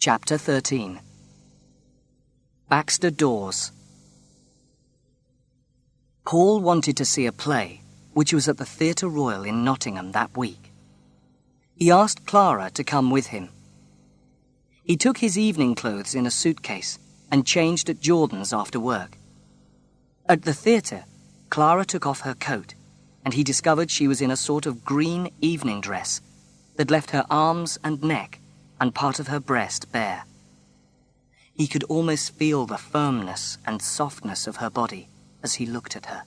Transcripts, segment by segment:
Chapter 13. Baxter Dawes. Paul wanted to see a play, which was at the Theatre Royal in Nottingham that week. He asked Clara to come with him. He took his evening clothes in a suitcase and changed at Jordan's after work. At the theatre, Clara took off her coat, and he discovered she was in a sort of green evening dress that left her arms and neck and part of her breast bare. He could almost feel the firmness and softness of her body as he looked at her.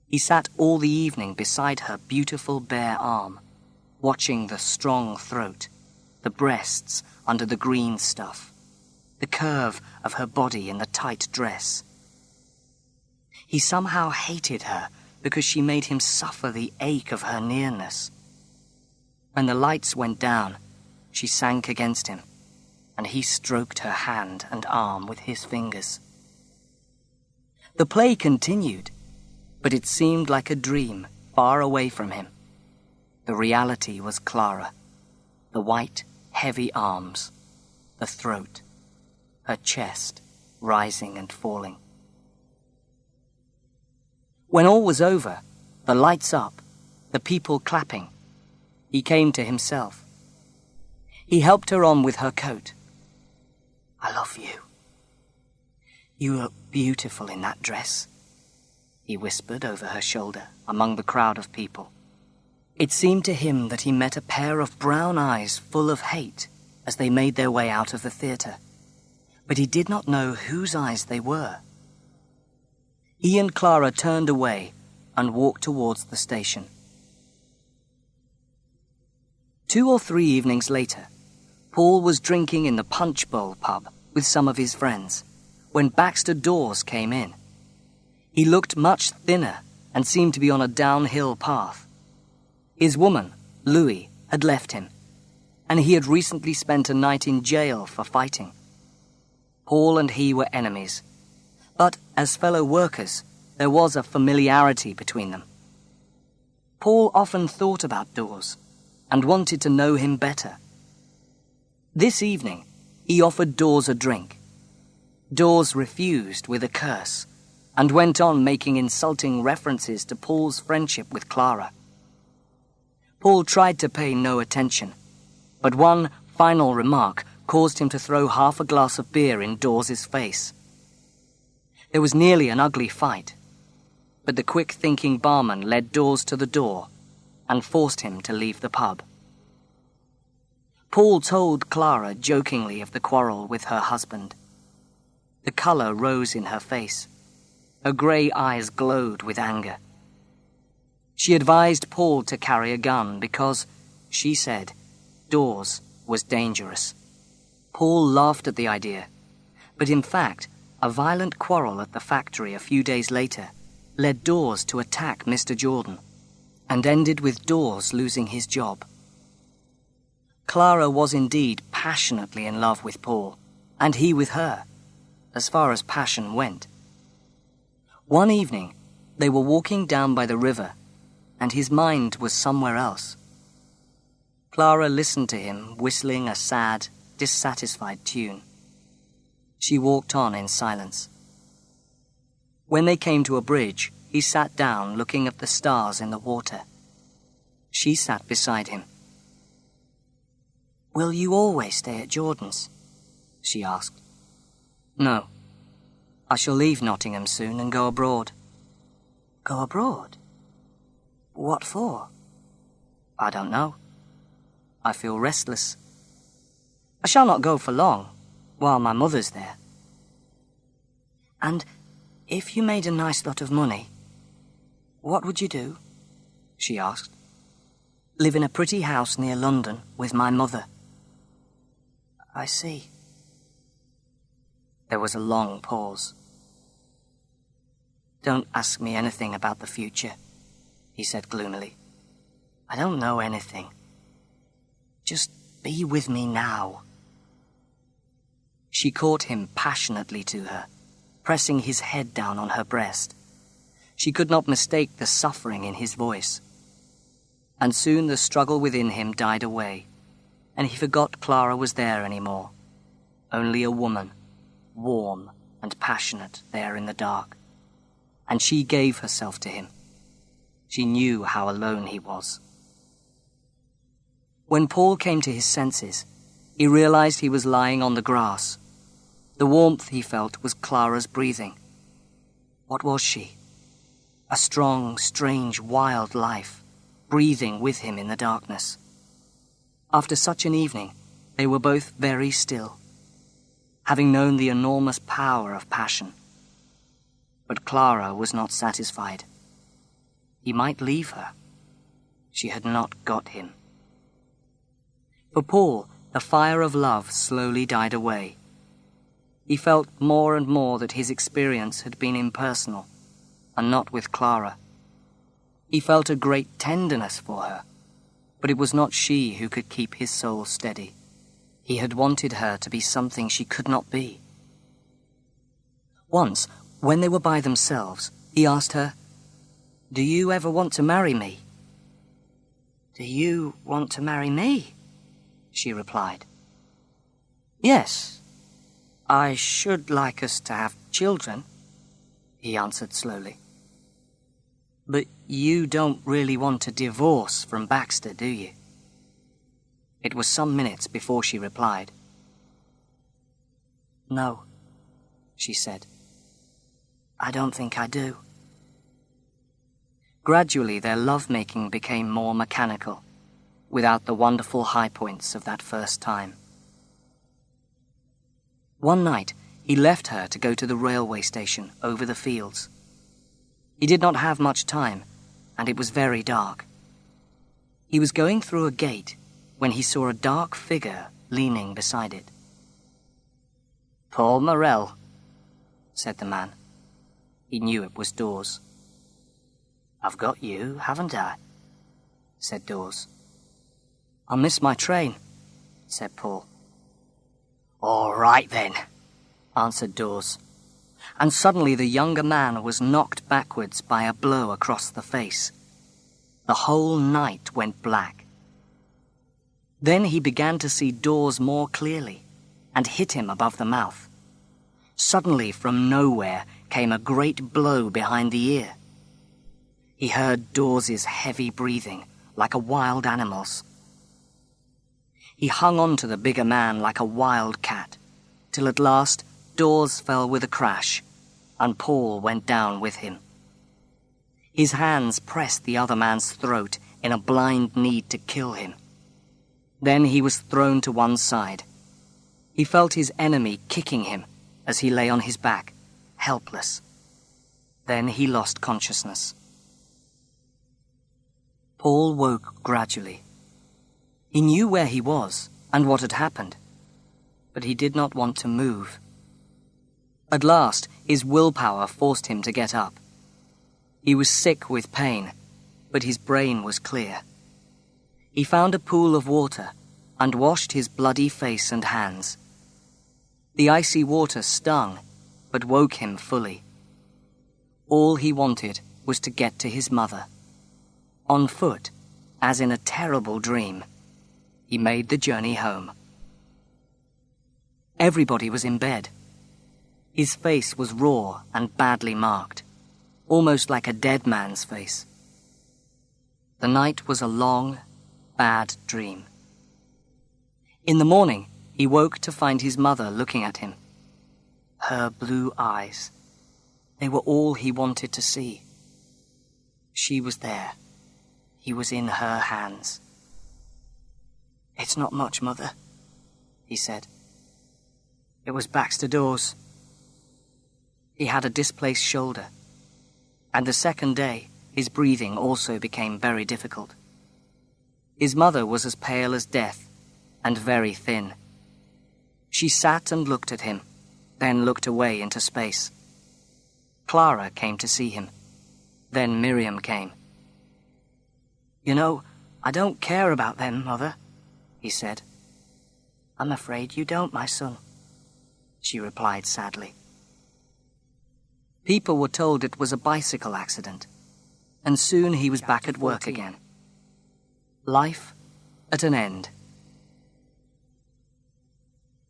He sat all the evening beside her beautiful bare arm, watching the strong throat, the breasts under the green stuff, the curve of her body in the tight dress. He somehow hated her because she made him suffer the ache of her nearness. When the lights went down, she sank against him, and he stroked her hand and arm with his fingers. The play continued, but it seemed like a dream far away from him. The reality was Clara, the white, heavy arms, the throat, her chest rising and falling. When all was over, the lights up, the people clapping, he came to himself. He helped her on with her coat. "I love you. You look beautiful in that dress," he whispered over her shoulder among the crowd of people. It seemed to him that he met a pair of brown eyes full of hate as they made their way out of the theatre, but he did not know whose eyes they were. He and Clara turned away and walked towards the station. 2 or 3 evenings later, Paul was drinking in the Punch Bowl pub with some of his friends when Baxter Dawes came in. He looked much thinner and seemed to be on a downhill path. His woman, Louis, had left him, and he had recently spent a night in jail for fighting. Paul and he were enemies, but as fellow workers, there was a familiarity between them. Paul often thought about Dawes and wanted to know him better. This evening, he offered Dawes a drink. Dawes refused with a curse and went on making insulting references to Paul's friendship with Clara. Paul tried to pay no attention, but one final remark caused him to throw half a glass of beer in Dawes's face. There was nearly an ugly fight, but the quick-thinking barman led Dawes to the door and forced him to leave the pub. Paul told Clara jokingly of the quarrel with her husband. The colour rose in her face. Her grey eyes glowed with anger. She advised Paul to carry a gun because, she said, Dawes was dangerous. Paul laughed at the idea, but in fact, a violent quarrel at the factory a few days later led Dawes to attack Mr. Jordan and ended with Dawes losing his job. Clara was indeed passionately in love with Paul, and he with her, as far as passion went. One evening, they were walking down by the river, and his mind was somewhere else. Clara listened to him whistling a sad, dissatisfied tune. She walked on in silence. When they came to a bridge, he sat down looking at the stars in the water. She sat beside him. "Will you always stay at Jordan's?" she asked. "No. I shall leave Nottingham soon and go abroad." "Go abroad? What for?" "I don't know. I feel restless. I shall not go for long, while my mother's there." "And if you made a nice lot of money, what would you do?" she asked. "Live in a pretty house near London with my mother." "I see." There was a long pause. "Don't ask me anything about the future," he said gloomily. "I don't know anything. Just be with me now." She caught him passionately to her, pressing his head down on her breast. She could not mistake the suffering in his voice. And soon the struggle within him died away, and he forgot Clara was there anymore. Only a woman, warm and passionate there in the dark. And she gave herself to him. She knew how alone he was. When Paul came to his senses, he realized he was lying on the grass. The warmth he felt was Clara's breathing. What was she? A strong, strange, wild life, breathing with him in the darkness. After such an evening, they were both very still, having known the enormous power of passion. But Clara was not satisfied. He might leave her. She had not got him. For Paul, the fire of love slowly died away. He felt more and more that his experience had been impersonal, and not with Clara. He felt a great tenderness for her, but it was not she who could keep his soul steady. He had wanted her to be something she could not be. Once, when they were by themselves, he asked her, "Do you ever want to marry me?" "Do you want to marry me?" she replied. "Yes, I should like us to have children," he answered slowly. "But you don't really want a divorce from Baxter, do you?" It was some minutes before she replied. "No," she said. "I don't think I do." Gradually their love-making became more mechanical, without the wonderful high points of that first time. One night, he left her to go to the railway station over the fields. He did not have much time, and it was very dark. He was going through a gate when he saw a dark figure leaning beside it. "Paul Morell," said the man. He knew it was Dawes. "I've got you, haven't I?" said Dawes. "I missed my train," said Paul. "All right, then," answered Dawes. And suddenly the younger man was knocked backwards by a blow across the face. The whole night went black. Then he began to see Dawes more clearly, and hit him above the mouth. Suddenly, from nowhere, came a great blow behind the ear. He heard Dawes's heavy breathing, like a wild animal's. He hung on to the bigger man like a wild cat, till at last Dawes fell with a crash, and Paul went down with him. His hands pressed the other man's throat in a blind need to kill him. Then he was thrown to one side. He felt his enemy kicking him as he lay on his back, helpless. Then he lost consciousness. Paul woke gradually. He knew where he was and what had happened, but he did not want to move. At last, his willpower forced him to get up. He was sick with pain, but his brain was clear. He found a pool of water and washed his bloody face and hands. The icy water stung, but woke him fully. All he wanted was to get to his mother. On foot, as in a terrible dream, he made the journey home. Everybody was in bed. His face was raw and badly marked, almost like a dead man's face. The night was a long, bad dream. In the morning, he woke to find his mother looking at him. Her blue eyes, they were all he wanted to see. She was there. He was in her hands. "It's not much, Mother," he said. "It was Baxter Dawes." He had a displaced shoulder, and the second day, his breathing also became very difficult. His mother was as pale as death, and very thin. She sat and looked at him, then looked away into space. Clara came to see him. Then Miriam came. "You know, I don't care about them, Mother," he said. "I'm afraid you don't, my son," she replied sadly. People were told it was a bicycle accident, and soon he was back at work again. Life at an end.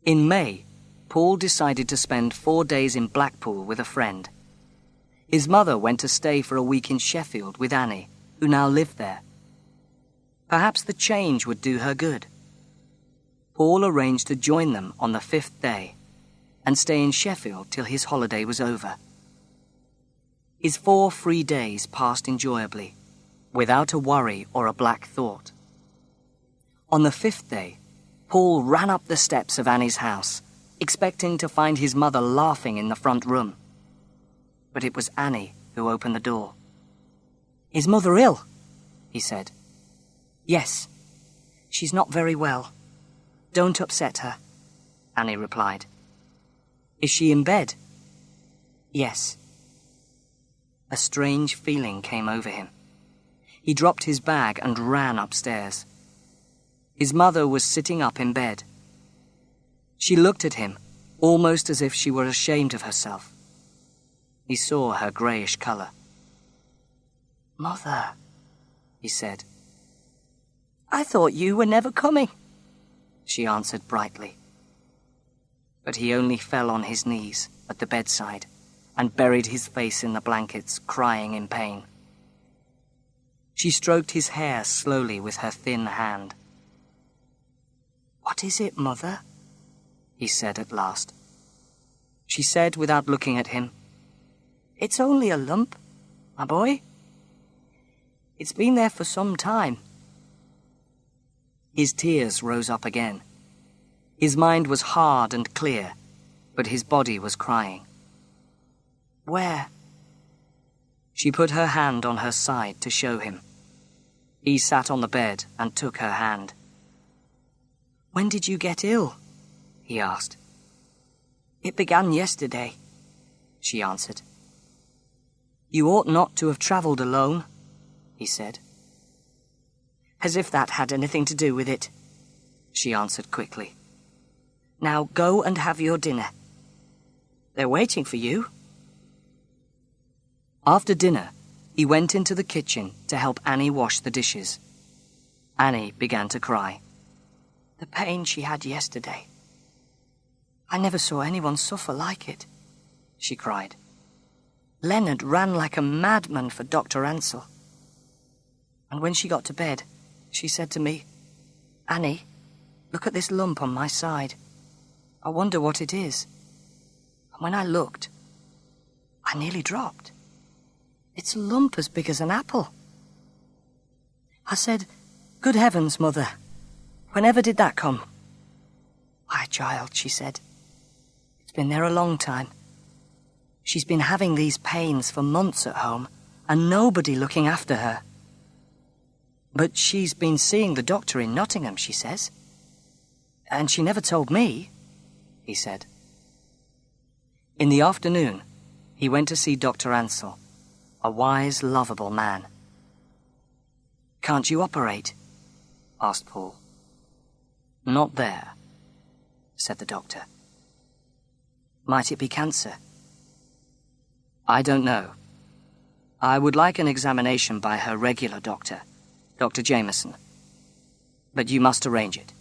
In May, Paul decided to spend 4 days in Blackpool with a friend. His mother went to stay for a week in Sheffield with Annie, who now lived there. Perhaps the change would do her good. Paul arranged to join them on the 5th day and stay in Sheffield till his holiday was over. His 4 free days passed enjoyably, without a worry or a black thought. On the 5th day, Paul ran up the steps of Annie's house, expecting to find his mother laughing in the front room. But it was Annie who opened the door. "Is Mother ill?" he said. "Yes. She's not very well. Don't upset her," Annie replied. "Is she in bed?" "Yes." A strange feeling came over him. He dropped his bag and ran upstairs. His mother was sitting up in bed. She looked at him, almost as if she were ashamed of herself. He saw her greyish colour. "Mother," he said. "I thought you were never coming," she answered brightly. But he only fell on his knees at the bedside and buried his face in the blankets, crying in pain. She stroked his hair slowly with her thin hand. "What is it, Mother?" he said at last. She said without looking at him, "It's only a lump, my boy. It's been there for some time." His tears rose up again. His mind was hard and clear, but his body was crying. "Where?" She put her hand on her side to show him. He sat on the bed and took her hand. "When did you get ill?" he asked. "It began yesterday," she answered. "You ought not to have travelled alone," he said. "As if that had anything to do with it," she answered quickly. "Now go and have your dinner. They're waiting for you." After dinner, he went into the kitchen to help Annie wash the dishes. Annie began to cry. "The pain she had yesterday. I never saw anyone suffer like it," she cried. "Leonard ran like a madman for Dr. Ansell. And when she got to bed, she said to me, 'Annie, look at this lump on my side. I wonder what it is.' And when I looked, I nearly dropped. It's a lump as big as an apple." I said, "Good heavens, Mother, whenever did that come?" "Why, child," she said, "it's been there a long time. She's been having these pains for months at home, and nobody looking after her." "But she's been seeing the doctor in Nottingham," she says. "And she never told me," he said. In the afternoon, he went to see Dr. Ansell, a wise, lovable man. "Can't you operate?" asked Paul. "Not there," said the doctor. "Might it be cancer?" "I don't know. I would like an examination by her regular doctor, Dr. Jameson. But you must arrange it.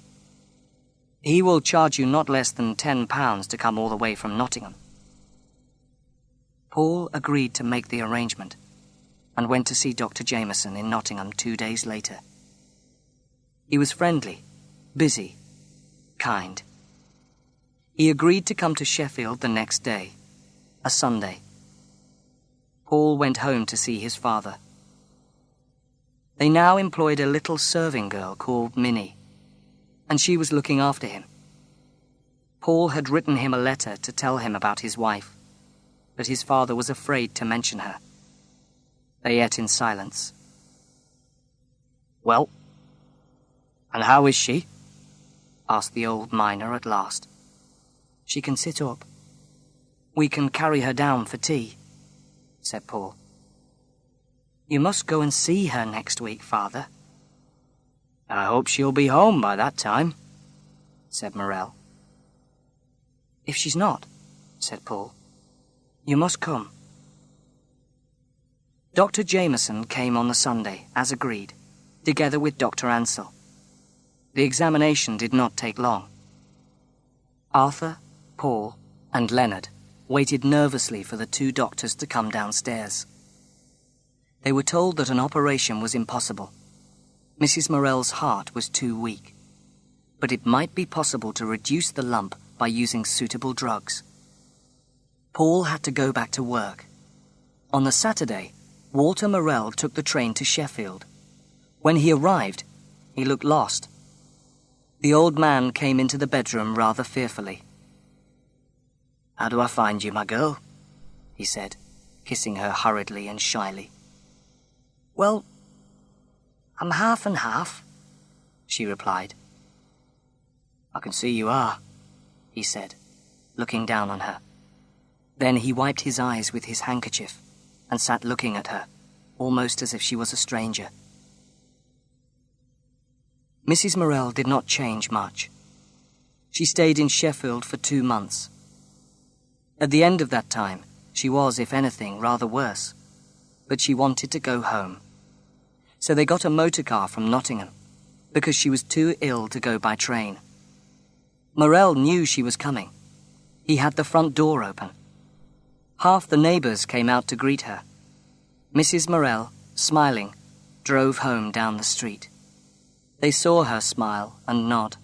He will charge you not less than £10 to come all the way from Nottingham." Paul agreed to make the arrangement and went to see Dr. Jameson in Nottingham 2 days later. He was friendly, busy, kind. He agreed to come to Sheffield the next day, a Sunday. Paul went home to see his father. They now employed a little serving girl called Minnie, and she was looking after him. Paul had written him a letter to tell him about his wife, but his father was afraid to mention her. They ate in silence. "Well, and how is she?" asked the old miner at last. "She can sit up. We can carry her down for tea," said Paul. "You must go and see her next week, Father." "I hope she'll be home by that time," said Morel. "If she's not," said Paul, "you must come." Dr. Jameson came on the Sunday, as agreed, together with Dr. Ansell. The examination did not take long. Arthur, Paul, and Leonard waited nervously for the two doctors to come downstairs. They were told that an operation was impossible. Mrs. Morell's heart was too weak, but it might be possible to reduce the lump by using suitable drugs. Paul had to go back to work. On the Saturday, Walter Morell took the train to Sheffield. When he arrived, he looked lost. The old man came into the bedroom rather fearfully. "How do I find you, my girl?" he said, kissing her hurriedly and shyly. "Well, I'm half and half," she replied. "I can see you are," he said, looking down on her. Then he wiped his eyes with his handkerchief and sat looking at her, almost as if she was a stranger. Mrs. Morell did not change much. She stayed in Sheffield for 2 months. At the end of that time, she was, if anything, rather worse, but she wanted to go home. So they got a motor car from Nottingham, because she was too ill to go by train. Morell knew she was coming. He had the front door open. Half the neighbours came out to greet her. Mrs. Morell, smiling, drove home down the street. They saw her smile and nod.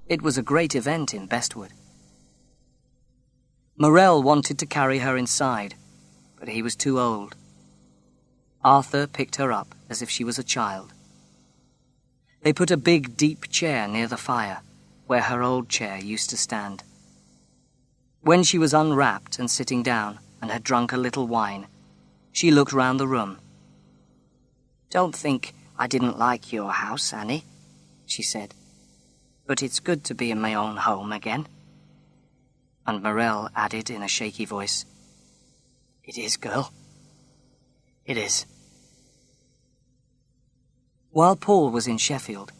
It was a great event in Bestwood. Morell wanted to carry her inside, but he was too old. Arthur picked her up as if she was a child. They put a big, deep chair near the fire, where her old chair used to stand. When she was unwrapped and sitting down and had drunk a little wine, she looked round the room. "Don't think I didn't like your house, Annie," she said. "But it's good to be in my own home again." And Morell added in a shaky voice, "It is, girl. It is." While Paul was in Sheffield,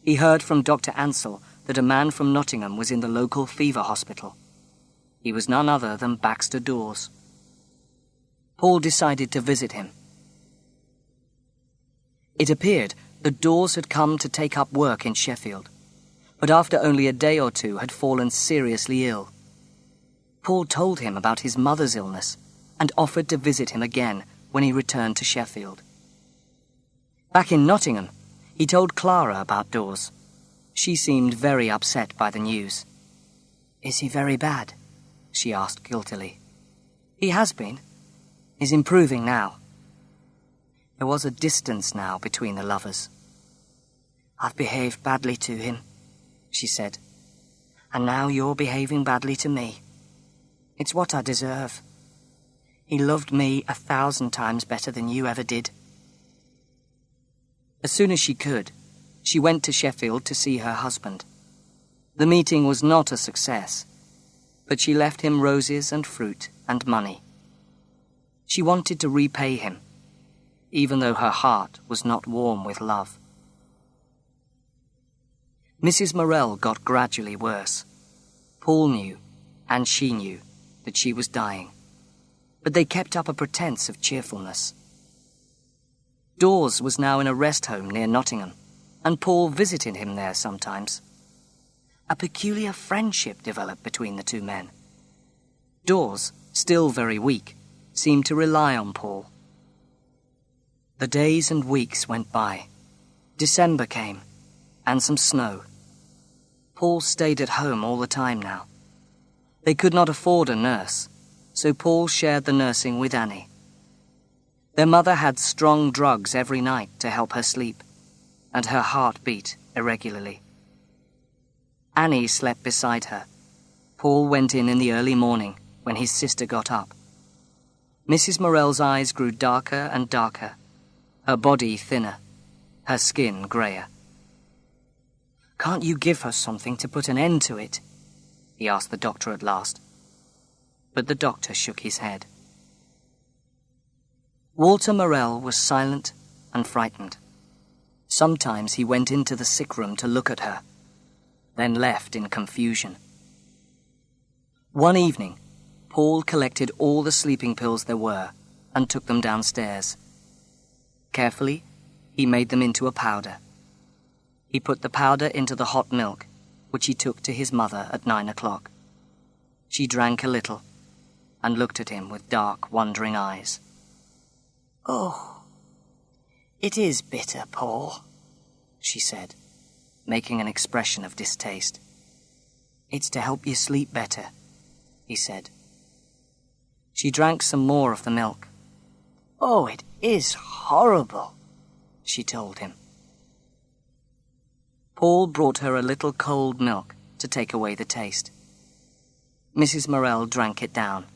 he heard from Dr. Ansell that a man from Nottingham was in the local fever hospital. He was none other than Baxter Dawes. Paul decided to visit him. It appeared that Dawes had come to take up work in Sheffield, but after only a day or two had fallen seriously ill. Paul told him about his mother's illness and offered to visit him again when he returned to Sheffield. Back in Nottingham, he told Clara about Dawes. She seemed very upset by the news. "Is he very bad?" she asked guiltily. "He has been. He's improving now." There was a distance now between the lovers. "I've behaved badly to him," she said, "and now you're behaving badly to me. It's what I deserve. He loved me 1,000 times better than you ever did." As soon as she could, she went to Sheffield to see her husband. The meeting was not a success, but she left him roses and fruit and money. She wanted to repay him, even though her heart was not warm with love. Mrs. Morell got gradually worse. Paul knew, and she knew, that she was dying, but they kept up a pretense of cheerfulness. Dawes was now in a rest home near Nottingham, and Paul visited him there sometimes. A peculiar friendship developed between the two men. Dawes, still very weak, seemed to rely on Paul. The days and weeks went by. December came, and some snow. Paul stayed at home all the time now. They could not afford a nurse, so Paul shared the nursing with Annie. Their mother had strong drugs every night to help her sleep, and her heart beat irregularly. Annie slept beside her. Paul went in the early morning when his sister got up. Mrs. Morell's eyes grew darker and darker, her body thinner, her skin greyer. "Can't you give her something to put an end to it?" he asked the doctor at last. But the doctor shook his head. Walter Morell was silent and frightened. Sometimes he went into the sick room to look at her, then left in confusion. One evening, Paul collected all the sleeping pills there were and took them downstairs. Carefully, he made them into a powder. He put the powder into the hot milk which he took to his mother at 9 o'clock. She drank a little and looked at him with dark, wondering eyes. "Oh, it is bitter, Paul," she said, making an expression of distaste. "It's to help you sleep better," he said. She drank some more of the milk. "Oh, it is horrible," she told him. Paul brought her a little cold milk to take away the taste. Mrs. Morell drank it down.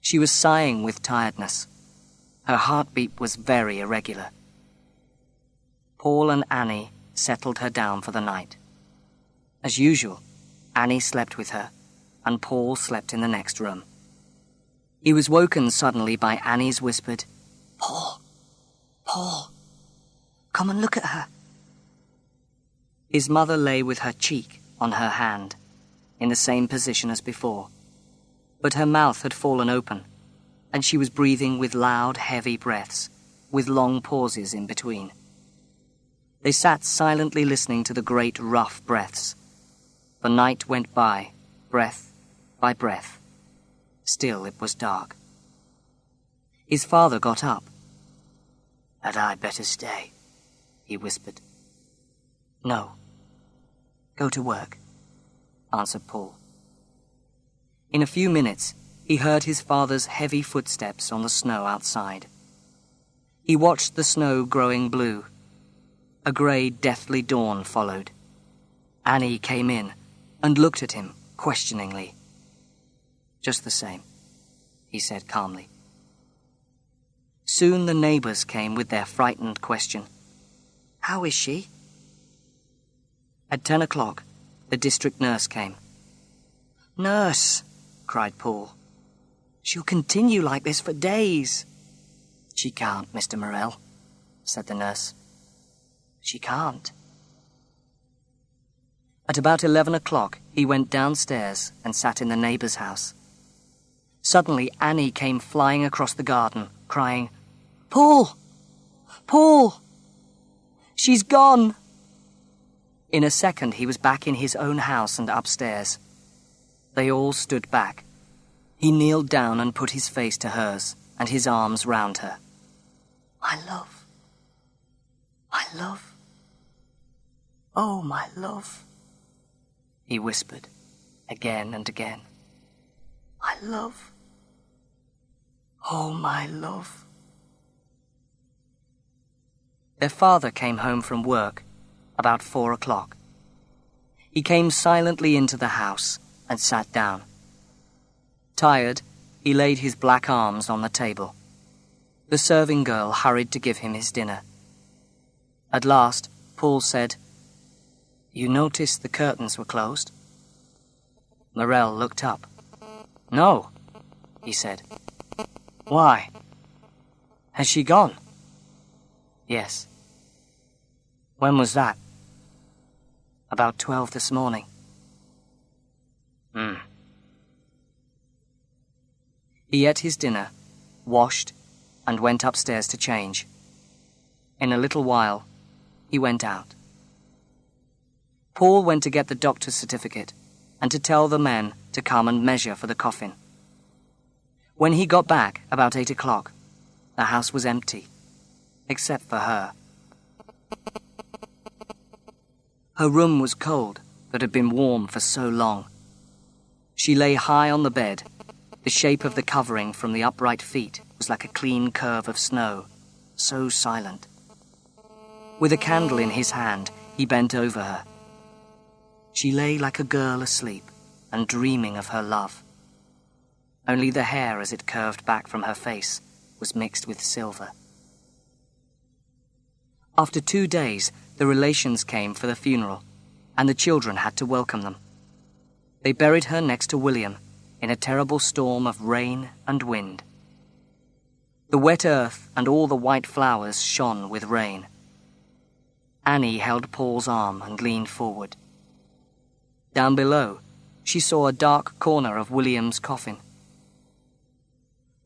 She was sighing with tiredness. Her heartbeat was very irregular. Paul and Annie settled her down for the night. As usual, Annie slept with her, and Paul slept in the next room. He was woken suddenly by Annie's whispered, "Paul, Paul, come and look at her." His mother lay with her cheek on her hand, in the same position as before, but her mouth had fallen open, and she was breathing with loud, heavy breaths, with long pauses in between. They sat silently listening to the great, rough breaths. The night went by, breath by breath. Still it was dark. His father got up. "Had I better stay?" he whispered. "No. Go to work," answered Paul. In a few minutes, he heard his father's heavy footsteps on the snow outside. He watched the snow growing blue. A grey, deathly dawn followed. Annie came in and looked at him questioningly. "Just the same," he said calmly. Soon the neighbors came with their frightened question. "How is she?" At 10 o'clock, the district nurse came. "Nurse," cried Paul, "she'll continue like this for days." "She can't, Mr. Morell," said the nurse. "She can't." At about 11 o'clock, he went downstairs and sat in the neighbor's house. Suddenly, Annie came flying across the garden, crying, "Paul! Paul! She's gone!" In a second, he was back in his own house and upstairs. They all stood back. He kneeled down and put his face to hers and his arms round her. "My love. My love. Oh, my love," he whispered again and again. "My love. Oh, my love." Their father came home from work about 4 o'clock. He came silently into the house and sat down. Tired, he laid his black arms on the table. The serving girl hurried to give him his dinner. At last, Paul said, "You noticed the curtains were closed?" Morell looked up. "No," he said. "Why? Has she gone?" "Yes." "When was that?" "About 12 this morning." He ate his dinner, washed, and went upstairs to change. In a little while, he went out. Paul went to get the doctor's certificate and to tell the men to come and measure for the coffin. When he got back, about 8 o'clock, the house was empty, except for her. Her room was cold, but had been warm for so long. She lay high on the bed. The shape of the covering from the upright feet was like a clean curve of snow, so silent. With a candle in his hand, he bent over her. She lay like a girl asleep and dreaming of her love. Only the hair as it curved back from her face was mixed with silver. After 2 days, the relations came for the funeral, and the children had to welcome them. They buried her next to William in a terrible storm of rain and wind. The wet earth and all the white flowers shone with rain. Annie held Paul's arm and leaned forward. Down below, she saw a dark corner of William's coffin.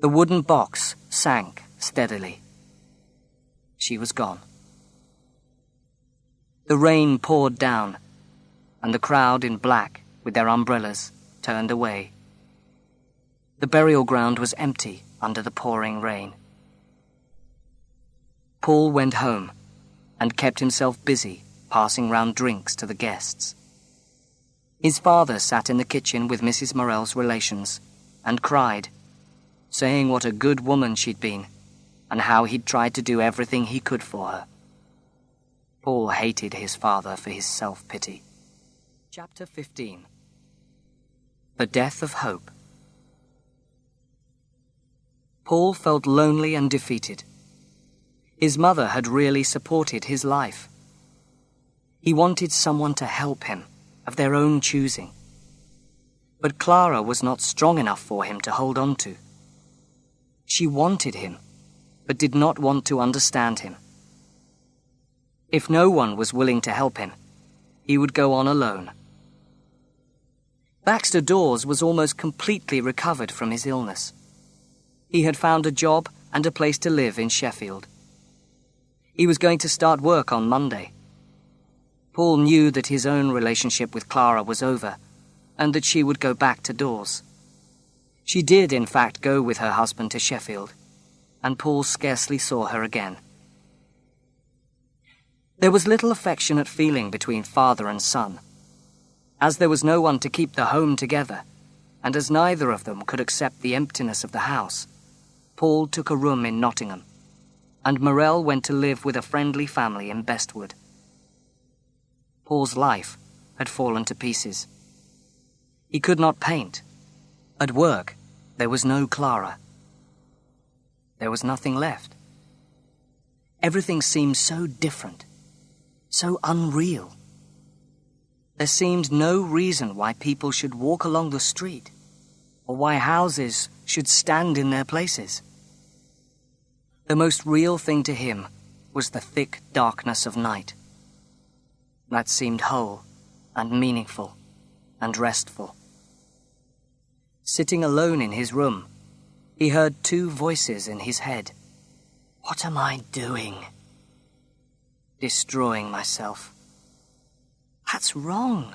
The wooden box sank steadily. She was gone. The rain poured down. and the crowd in black, with their umbrellas, turned away. The burial ground was empty under the pouring rain. Paul went home and kept himself busy passing round drinks to the guests. His father sat in the kitchen with Mrs. Morell's relations and cried, saying what a good woman she'd been and how he'd tried to do everything he could for her. Paul hated his father for his self-pity. Chapter 15. The Death of Hope. Paul felt lonely and defeated. His mother had really supported his life. He wanted someone to help him, of their own choosing. But Clara was not strong enough for him to hold on to. She wanted him, but did not want to understand him. If no one was willing to help him, he would go on alone. Baxter Dawes was almost completely recovered from his illness. He had found a job and a place to live in Sheffield. He was going to start work on Monday. Paul knew that his own relationship with Clara was over, and that she would go back to Dawes. She did, in fact, go with her husband to Sheffield, and Paul scarcely saw her again. There was little affectionate feeling between father and son. As there was no one to keep the home together, and as neither of them could accept the emptiness of the house, Paul took a room in Nottingham, and Morell went to live with a friendly family in Bestwood. Paul's life had fallen to pieces. He could not paint. At work, there was no Clara. There was nothing left. Everything seemed so different, so unreal. There seemed no reason why people should walk along the street, or why houses should stand in their places. The most real thing to him was the thick darkness of night. That seemed whole and meaningful and restful. Sitting alone in his room, he heard two voices in his head. What am I doing? Destroying myself. That's wrong.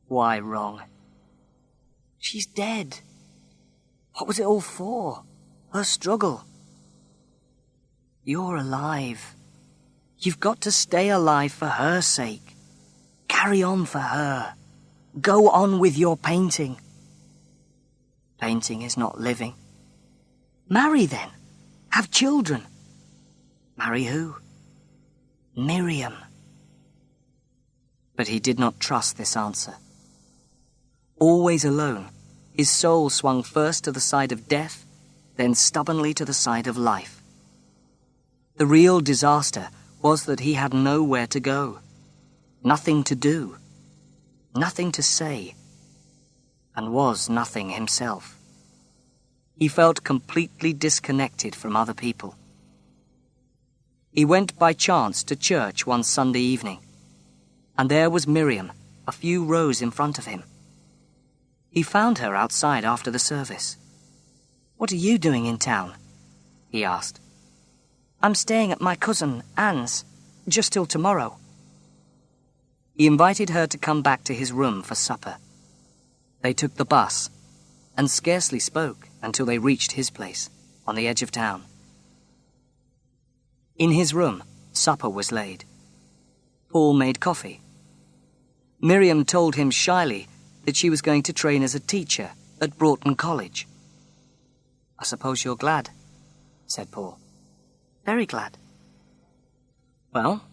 Why wrong? She's dead. What was it all for? Her struggle. You're alive. You've got to stay alive for her sake. Carry on for her. Go on with your painting. Painting is not living. Marry then. Have children. Marry who? Miriam. But he did not trust this answer. Always alone, his soul swung first to the side of death, then stubbornly to the side of life. The real disaster was that he had nowhere to go, nothing to do, nothing to say, and was nothing himself. He felt completely disconnected from other people. He went by chance to church one Sunday evening, and there was Miriam, a few rows in front of him. He found her outside after the service. "What are you doing in town?" he asked. "I'm staying at my cousin Anne's, just till tomorrow." He invited her to come back to his room for supper. They took the bus, and scarcely spoke until they reached his place, on the edge of town. In his room, supper was laid. Paul made coffee. Miriam told him shyly that she was going to train as a teacher at Broughton College. "I suppose you're glad," said Paul. "Very glad." "Well,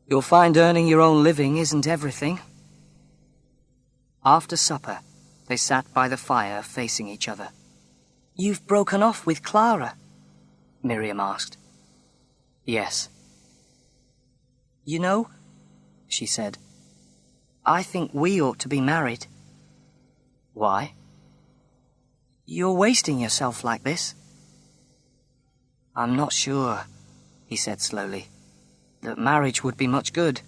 you'll find earning your own living isn't everything." After supper, they sat by the fire facing each other. "You've broken off with Clara?" Miriam asked. "Yes." "You know," she said, "I think we ought to be married." "Why?" "You're wasting yourself like this." "I'm not sure," he said slowly, "that marriage would be much good.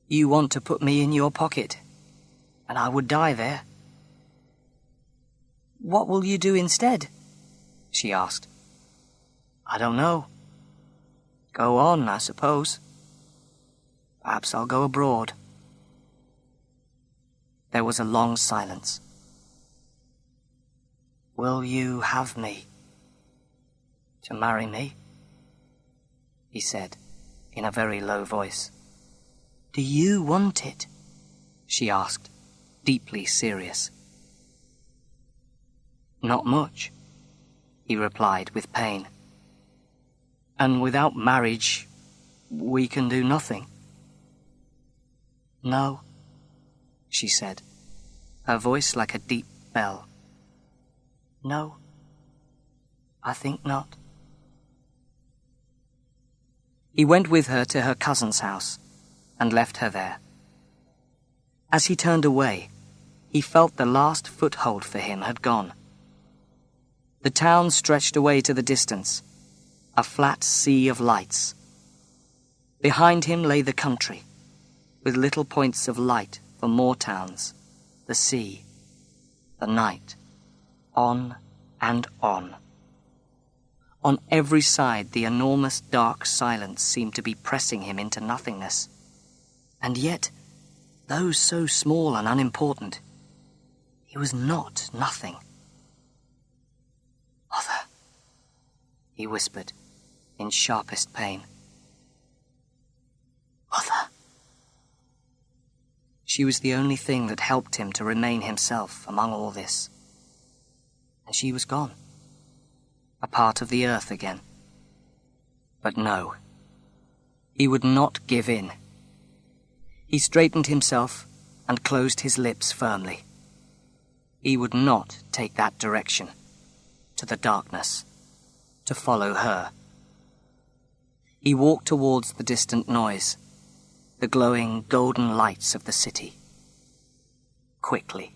You want to put me in your pocket, and I would die there." "What will you do instead?" she asked. "I don't know. Go on, I suppose. Perhaps I'll go abroad." There was a long silence. "Will you have me to marry me?" he said, in a very low voice. "Do you want it?" she asked, deeply serious. "Not much," he replied with pain. "And without marriage, we can do nothing." "No," she said, her voice like a deep bell. "No, I think not." He went with her to her cousin's house and left her there. As he turned away, he felt the last foothold for him had gone. The town stretched away to the distance, a flat sea of lights. Behind him lay the country, with little points of light for more towns, the sea, the night, on and on. On every side, the enormous dark silence seemed to be pressing him into nothingness. And yet, though so small and unimportant, he was not nothing. "Mother," he whispered, in sharpest pain. "Mother." She was the only thing that helped him to remain himself among all this. And she was gone, a part of the earth again. But no, he would not give in. He straightened himself and closed his lips firmly. He would not take that direction, to the darkness, to follow her. He walked towards the distant noise, the glowing golden lights of the city. Quickly.